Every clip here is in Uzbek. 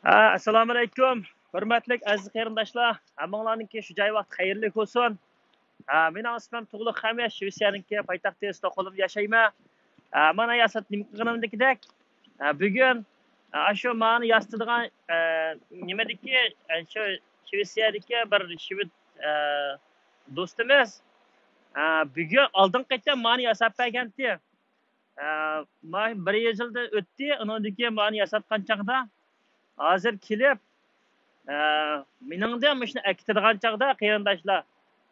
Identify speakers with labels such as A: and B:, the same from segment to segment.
A: Assalomu alaykum. Hurmatli aziz qarindoshlar, hammanglarningki shu joy vaqt xayrli bo'lsin. Mening ismim Tug'luq Xamiya, Shvetsiyaningki poytaxti Stokgolmda yashayman. Mana yasat nima qilganimdek, bugun shu mani yastadigan nimadiki shu Shvetsiyadagi bir shved do'stimiz bugun oldin qayta mani yasab bergandi. Bir yilda o'tdi, undan keyin mani yasatgan chaqda hozir kelib meningda shuni akitadigan chaqda qarindoshlar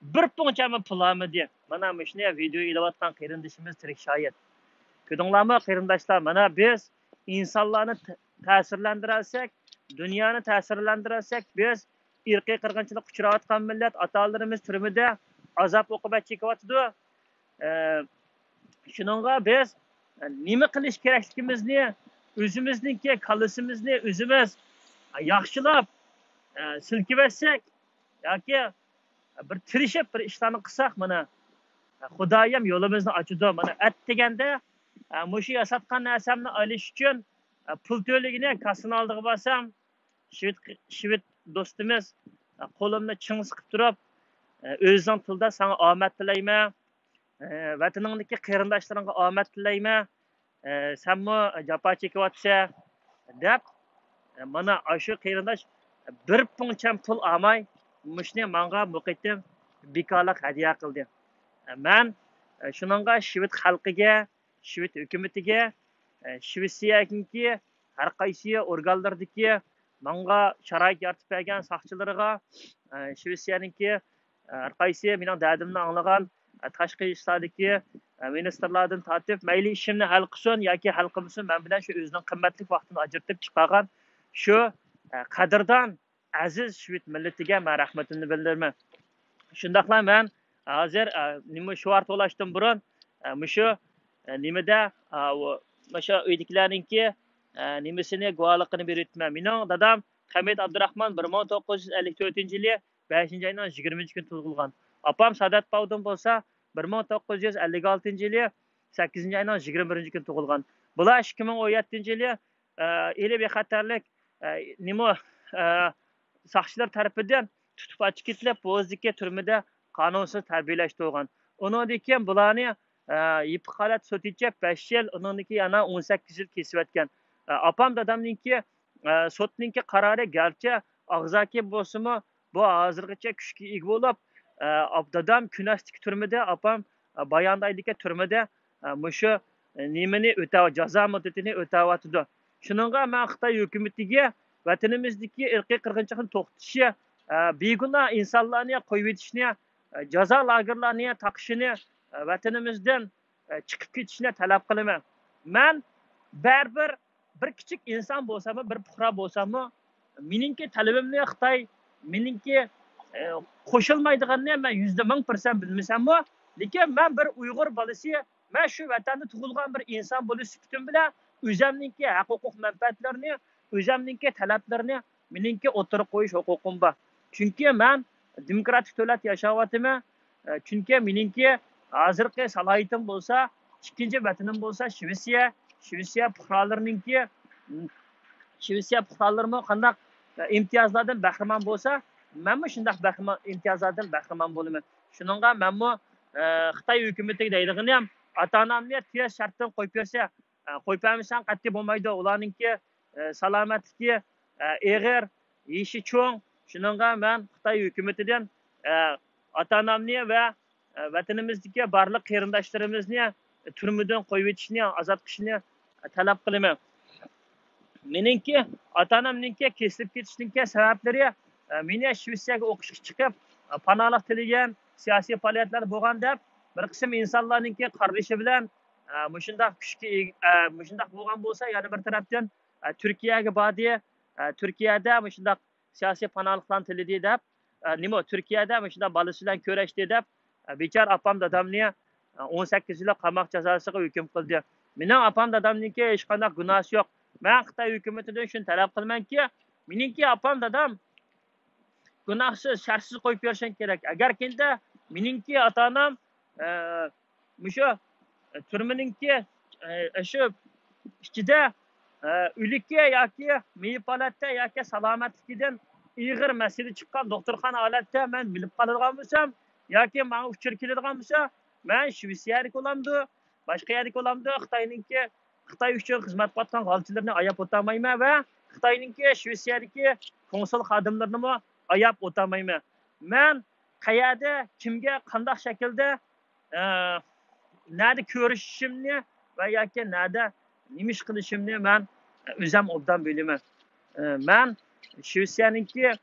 A: bir punchami pulamidi. Mana shuni video ilayotgan qarindishimiz tirik shoyat. Ko'rdinglarmi qarindoshlar? Mana biz insonlarni ta'sirlantirsak, dunyoni ta'sirlantirsak, biz irqiy qirg'inchilik uchrayotgan millat, ota-onalarimiz turmida azob uqubat chekyapti. Shuningga biz nima qilish kerakligimizni, o'zimizningki kallasimizni o'zimiz yaxshilab silkiversak yoki bir tirishib bir ishlarni qilsak, mana Xudoyim yo'limizni ochadi. Mana at deganda mushu yasatgan narsamni olish uchun pul to'ligini kassani oldiga borsam, shved do'stimiz qo'limni ching siqib turib, o'zing tilda sana omad tilayman, vataningdagi qarindoshlaringga omad tilayman, senmi jafo chekyapsan deb, mana shu qarindosh bir puncham pul olmay mushni menga muqittim bekorlik hadiya qildi. Men shuningga shved xalqiga, shved hukumatiga, Shvetsiyaning har qaysi organlardagi menga sharoit yaratib bergan soqchilariga, Shvetsiyaning har qaysi mening dardimni anglagan tashqi ishlardagi ministerlardan tortib mayli ishimni hal qilsin yoki hal qilmasin, men bilan shu o'zining qimmatli vaqtini ajratib chiqargan shu qadrdon aziz shved millatiga men rahmatimni bildiraman. Shundaqla men hozir nima shu to'lashdan burun mushu nimada o'sha uydagilarningki nimasini guvohligini beribman. Mening dadam Hamid Abdurahmon 1954-yili 5-oyning 20-kuni tug'ilgan. Apam Sadat Pavdun bo'lsa 1956-yili 8-oyning 21-kuni tug'ilgan. Bular 2017-yili eli bexatarlik nima soqchilar tarafidan tutib ochib ketilib, Bo'zdagi turmada qonunsiz tarbiyalashtirilgan. Undan keyin bularni yipiq holat so'tichib 5 yil, undan keyin yana 18 yil kesib o'tgan. Apam dadamningki sotningki qarori garchi og'zaki bo'lsa-mu, bu hozirgacha kuchga ega bo'lib, dadam Kunastik turmada, apam Bayondaydagi turmada mushu nimani o'tab, jazo muddatini o'tayotdi. Shuningga men Xitoy hukumatiga vatanimizdagi irqiy qirg'inchilikni to'xtatishi, begunoh insonlarni qo'yib etishni, jazo lagerlarini taqishini, vatanimizdan chiqib ketishni talab qilaman. Men baribir bir kichik inson bo'lsam-mu, bir fuqaro bo'lsam-mu, meningki talabimni Xitoy meningki qo'shilmaydiganini men 100% bilmasam-mu, lekin men bir Uyg'ur bolasi, men shu vatanda tug'ilgan bir inson bo'lish sifatim bilan o'zimningki huquq manfaatlarini, o'zimningki talablarini meningki o'tirib qo'yish huquqim bor. Chunki men demokratik davlat yashayapman. Chunki meningki hozirgi salohiyatim bo'lsa, ikkinchi vatanim bo'lsa Shvetsiya fuqarolariningki Shvetsiya fuqarolari qanday imtiyozlardan bahramand bo'lsa, menmi shunday imtiyozlardan bahramand bo'laman. Shuningga menmi Xitoy hukumatiga deydig'ini ham ota-onamni tez shartdan qo'yib bersa, qo'yib bermasang qat'iy bo'lmaydi. Ularningki salomatligi eg'ir, yeshi cho'ng. Shuningga men Xitoy hukumatidan ota-onamni va vatanimizdagi barliq qarindoshlarimizni turmadan qo'yib etishni, azob qilishni talab qilaman. Meningki ota-onamningki kesilib ketishningki sabablari meni Shvetsiyaga o'qishga chiqib, panohlik tilagan, siyosiy faoliyatlar bo'lgan deb bir qism insonlarningki qaralishi bilan mushundaq kuchga mushundaq bo'lgan bo'lsa, yana bir tarafdan Turkiyaga bordi, Turkiyada mushundaq siyosiy panohliklarni tiladi deb, nima Turkiyada mushundaq bolasi bilan ko'rashdi deb, bechor opam dadamni 18 yil qamoq jazosiga hukm qildi. Mening opam dadamningki hech qanday gunohi yo'q. Men Xitoy hukumatidan shuni talab qilamanki, meningki opam dadam gunohsiz, shartsiz qo'yib berishing kerak. Agar kenda meningki ota-onam mushu turmaningki shu ichida Ülikka yoki miyib holatda yoki salomatligidan ig'ir masala chiqqan doktorxona holatda men bilib qoladigan bo'lsam yoki menga uchur keladigan bo'lsa, men Shveysariyalik bo'lamdi, boshqa yerlik bo'lamdi, Xitoy uchun xizmat qilayotgan g'olchilarni ayab o'tamayman va Xitoyninki Shveysariyadagi konsul xodimlarini ayab o'tamayman. Men qayerda, kimga, qanday shaklda nerede ko'rishishimni va yoki nerede nima ish qilishimni men o'zim obdan bilaman. Men Shveysariyaningki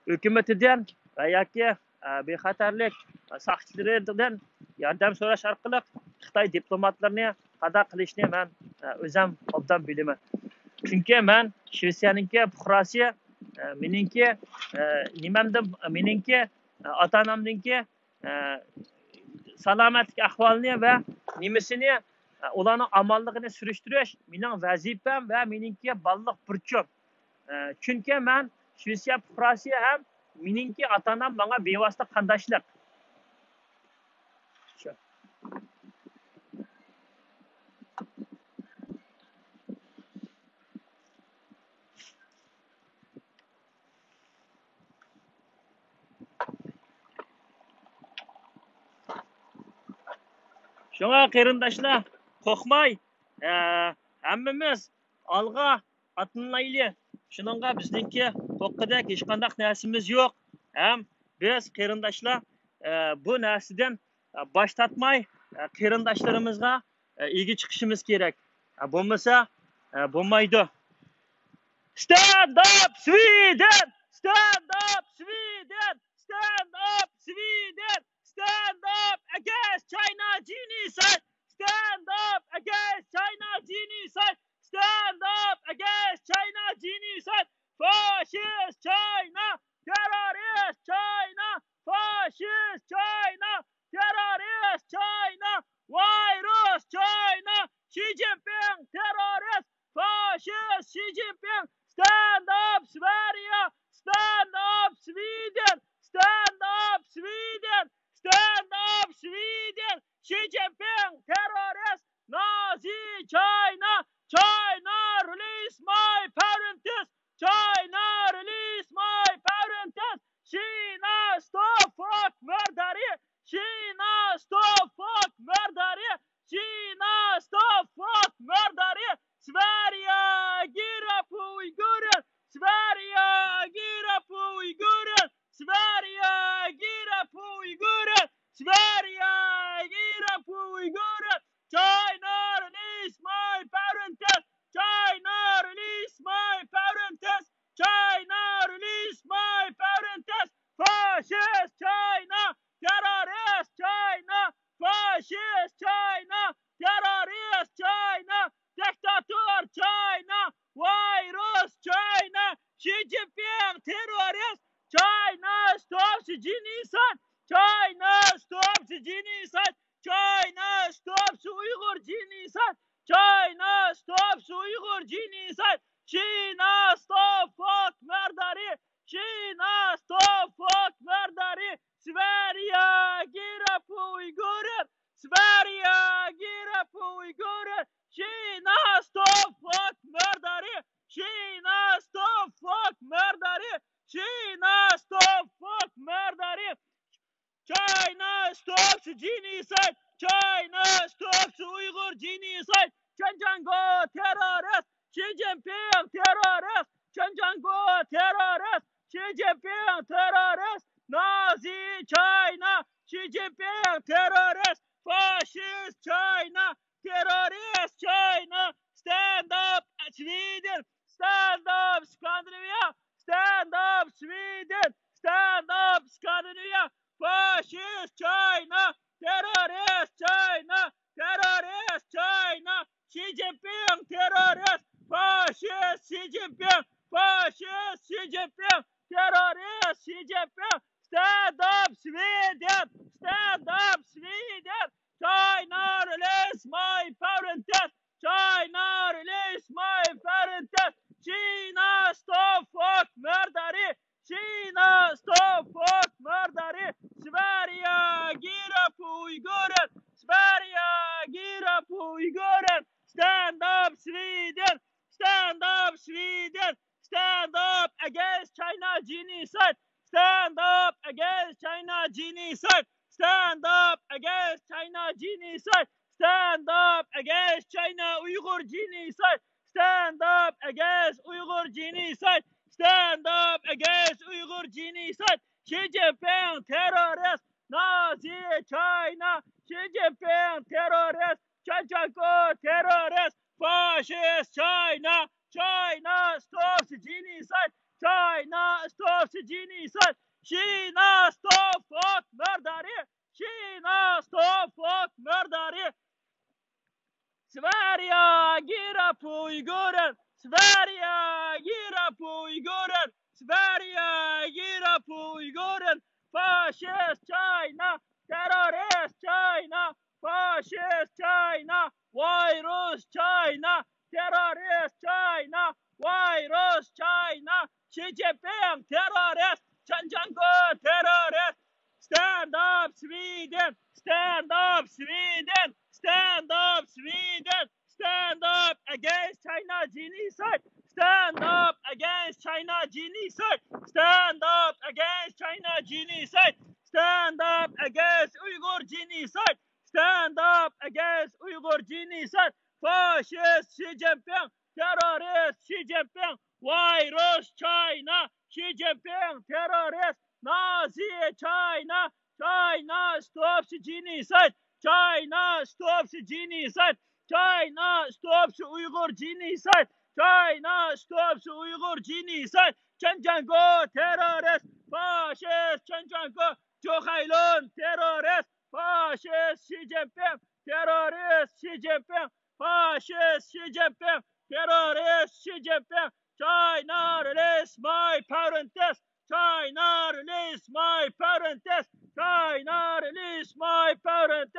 A: hukumatidan va yoki bexatarlik soqchilaridan yordam so'rash orqali Xitoy diplomatlarini qanday qilishni men o'zim obdan bilaman. Chunki men Shveysariyaningki fuqarosi meningki nimamdan meningki ota-onamninki salomatlik ahvolini va nimasini ularning amalligini surishtirish mening vazifam va meningki balliq burchim. Chunki men Shveysariya fuqarosi ham meningki ota-onam menga bevosita qandoshlik. Şuna qarindoshlar, qo'rqmay, hammamiz olg'a atlanaylik. Shuningga bizningki qo'rqqidek hech qanday narsamiz yo'q. Ham biz qarindoshlar bu narsadan bosh tortmay qarindoshlarimizga ega chiqishimiz kerak. Bo'lmasa bo'lmaydi. Stand up Sweden! Stand up Sweden! Stand up Sweden! Stand up against China genocide! Stand up against China genocide! Stand up against China genocide! Fascist China! Terrorist China! Fascist China! Terrorist China! Virus China! Xi Jinping terrorist! Fascist Xi Jinping! Stand up Sverige! Stand up Sweden! Stand up Sweden! Stand up Sweden! Xi Jinping terrorist! Nazi China! China release my parents! China release my parents! China stop fuck murdery! China stop fuck murdery! China stop fuck murdery! Sverige ger upp Uigurer! Sverige ger upp Uigurer! Sverige ger upp Uigurer! Sverige ger upp Uigurer! China release my parents! China release my parents! China release my parents! Fascist China! Terrorist China! Fascist China! Terrorist China! Diktator China! Virus China! Xi Jinping terrorist! China stops genocide! China stops genocide! China stops Uyghur genocide! China stops Uyghur genocide! China stop fuck murdery! China stop fuck murdery! Sverige ger upp Uigurer! Sverige ger upp Uigurer! China stop fuck murdery! China stop fuck murdery! China stop fuck murdery! China stops genocide! China stops Uyghur genocide! Xinjiang'o terrorist! Xi Jinping terrorist! Xinjiang'o terrorist! Xi Jinping terrorist! Nazi China! Xi Jinping terrorist! Fascist China! Terrorist China! Stand up Sweden! Stand up Scandinavia! Stand up Sweden! Stand up Scandinavia! Fascist China! Terrorist China! Terrorist China! Xi Jinping terrorist! Fascist Xi Jinping! Fascist Xi Jinping! Terrorist Xi Jinping! Stand up Sweden! Stand up Sweden! China release my parents! China release my parents! China stop fuck murdery! China stop fuck murdery! Sverige ger upp Uigurer! Sverige ger upp Uigurer! Stand up Uyghur genocide. Stand up against Uyghur genocide. Stand up against Uyghur genocide. Xi Jinping terrorist. Nazi China. Xi Jinping terrorist. Chachanko terrorist. Fascist China. China stops genocide. China stops genocide. China stop fuck murdery. China stop fuck murdery. Sverige gira på Uiguren. Sverige gira på Uiguren. Sverige gira på Uiguren. Fascist China. Terrorist China. Fascist China. Virus China. Terrorist China. Virus China. Xi Jinping terrorist. Chachanko terrorist. Stand up Sweden. Stand up Sweden. Stand up Sweden. Stand up against China genocide. Stand up against China genocide. Stand up against China genocide. Stand up against Uyghur genocide. Stand up against Uyghur genocide. Fascist Xi Jinping. Terrorist Xi Jinping. Virus China. Xi Jinping terrorist. Nazi China. China stops genocide. China stops genocide. China stops Uyghur genocide. China stops Uyghur genocide. Chachanko terrorist. Fascist Chachanko. Jokhailun terrorist. Fascist Xi Jinping. Terrorist Xi Jinping. Fascist Xi Jinping. Terrorist Xi Jinping. China release my parents. China release my parents. China release my parents.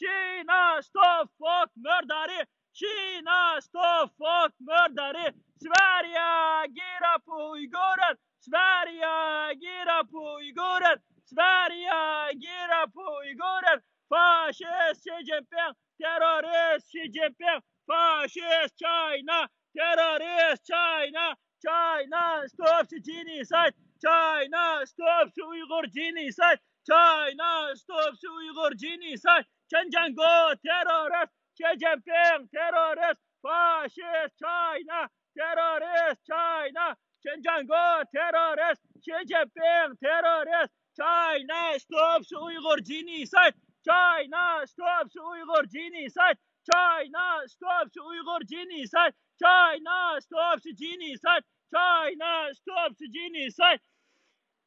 A: China stop fuck murdery. China stop fuck murdery. Sverige gira på Uiguren. Sverige gira på Uiguren. Sverige gira på Uiguren. Fascist Xi Jinping. Terrorist Xi Jinping. Fascist China. Terrorist China. China stops genocide. China stops Uyghur genocide. China stops Uyghur genocide. Chachanko terrorist. Xi Jinping terrorist. Fascist China. Terrorist China. Chachanko terrorist. Xi Jinping terrorist. China stops Uyghur genocide. China stops Uyghur genocide. China stops Uyghur genocide. China stops genocide. China stops genocide.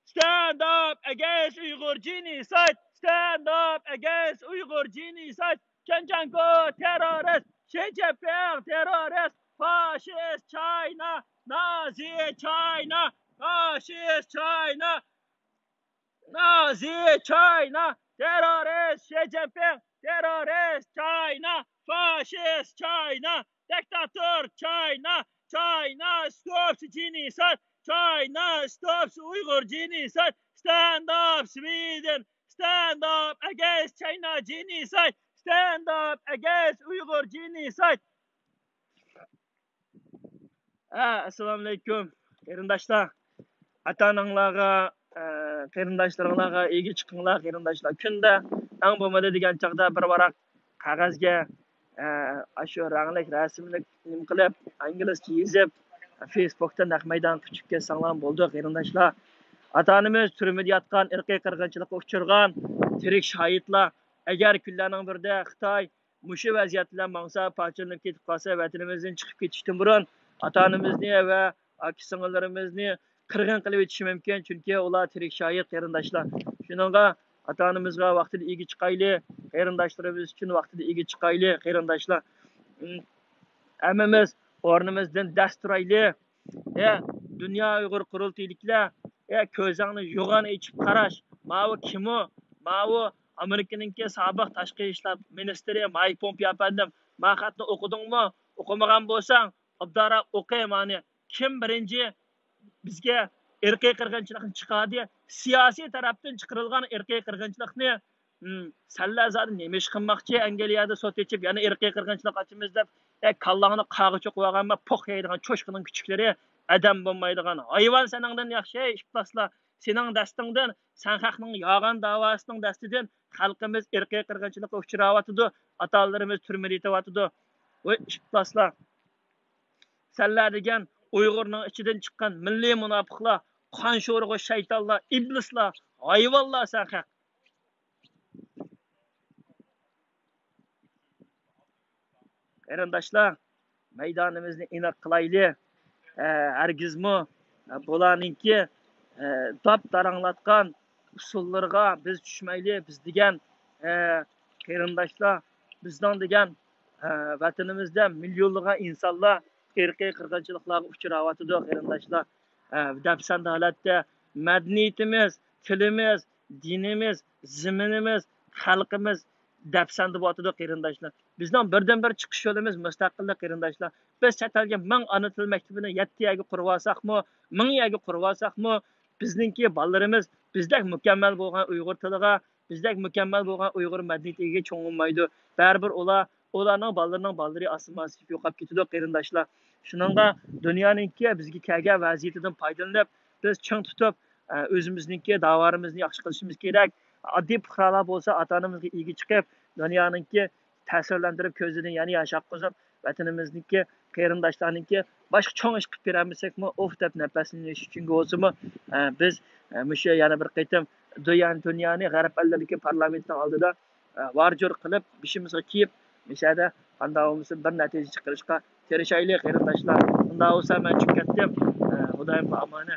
A: Stand up against Uyghur genocide. Stand up against Uyghur genocide. Chachanko terrorist. Xi Jinping terrorist. Fascist China. Nazi China. Fascist China. Nazi China. Terrorist Xi Jinping. Terrorist China. Fascist China. Dictator China. China stops genocide. China stops Uyghur genocide. Stand up Sweden. Stand up against China genocide. Stand up against Uyghur genocide. Assalamu alaikum. Qarindoshlar. Ata-onanglarga, qarindoshlarga ega chiqinglar, qarindoshlar. Kunda ang bo'lmadi degan chaqda bir varaq qog'ozga shu ranglik rasmlik nim qilib, inglizcha yozib, Facebook'ta naq maydon quchib kelsanglar bo'ldi, qarindoshlar. Ata-onamiz turmada yotgan, irqiy qirg'inchilikka uchirgan tirik shohidlar agar kunlarning birida Xitoy mushu vaziyat bilan mangsa parchalanib ketib qolsa, vatanimizdan chiqib ketishdan burun ata-onamizni va aka-singillarimizni qirg'in qilib o'tishi mumkin, chunki ular tirik shohid qarindoshlar. Shuningga ata-onamizga vaqtida ega chiqayli, qarindoshlarimiz uchun vaqtida ega chiqayli, qarindoshlar. Hammamiz o'rnimizdan dast turayli. Dunyo Uyg'ur qurultiyliklar, ko'zingni yo'g'on ichib qarash. Ma'vu kim u? Ma'vu Amerikaningki sobiq tashqi ishlar ministri Mike Pompeo apandim. Men xatni o'qidingmi? O'qimagan bo'lsang, obdara o'qay mani. Kim birinchi bizga irqiy qirg'inchilikni chiqardi? Siyosiy tarafdan chiqarilgan irqiy qirg'inchilikni sanlar zodi nima ish qilmoqchi? Angliyada sot etib, yana irqiy qirg'inchilik ochimiz deb, kallangni qag'ichoq qo'yganma, poq yeydigan cho'shqining kuchiklari adam bo'lmaydigan hayvon seningdan yaxshi iflaslar. Sening dastingdan, sen xalqning yog'an davosining dastidan xalqimiz irqiy qirg'inchilikka uchrayotidi, ota-onalarimiz turmada yetyotidi. Voy iflaslar. Senler degan Uyg'urning ichidan chiqqan milliy munofiqlar, qon sho'rg'i shaytonlar, iblislar, hayvonlar sen haq. Qarindoshlar, maydonimizni aniq qilaylik. Hargizmi bularninki top daranglatgan usullarga biz tushmaylik. Biz degan qarindoshlar, bizdan degan vatanimizda millionlagan insonlar irqiy qirg'inchiliklarga uchrayotidi qarindoshlar. Dafsand holatda madaniyatimiz, tilimiz, dinimiz, zaminimiz, xalqimiz dafsand bo'lyotidi qarindoshlar. Bizning birdan bir chiqish yo'limiz mustaqillik qarindoshlar. Biz chet elga 1000 ona til maktabini 7 yaga qurib olsakmi, 1000 yaga qurib olsakmi, bizningki bolalarimiz bizdek mukammal bo'lgan Uyg'ur tiliga, bizdek mukammal bo'lgan Uyg'ur madaniyatiga cho'ngilmaydi. Baribir ularning bolalari osmon yo'qolib ketadi qarindoshlar. Shuningga dunyoninki bizga kelgan vaziyatidan foydalanib, biz ching tutib, o'zimizningki davarimizni yaxshi qilishimiz kerak. Oddiy fuqarolar bo'lsa, ota-onamizga ega chiqib, dunyoninki ta'sirlantirib ko'zidan yana yosh oqqizib, vatanimizniki, qarindoshlarniki boshqa cho'ng ish qilib beramiz-mi, of deb nafaslanish uchun bo'lsa-mi, biz musha yana bir qaytim dunyoni g'arb ellardagi parlamentning oldida varjur qilib, bishimizga kiyib, mishada qanday bo'lsa bir natija chiqarishga tirishaylik qarindoshlar. Unda bo'lsa men chiqib ketdim. Xudoyim amona.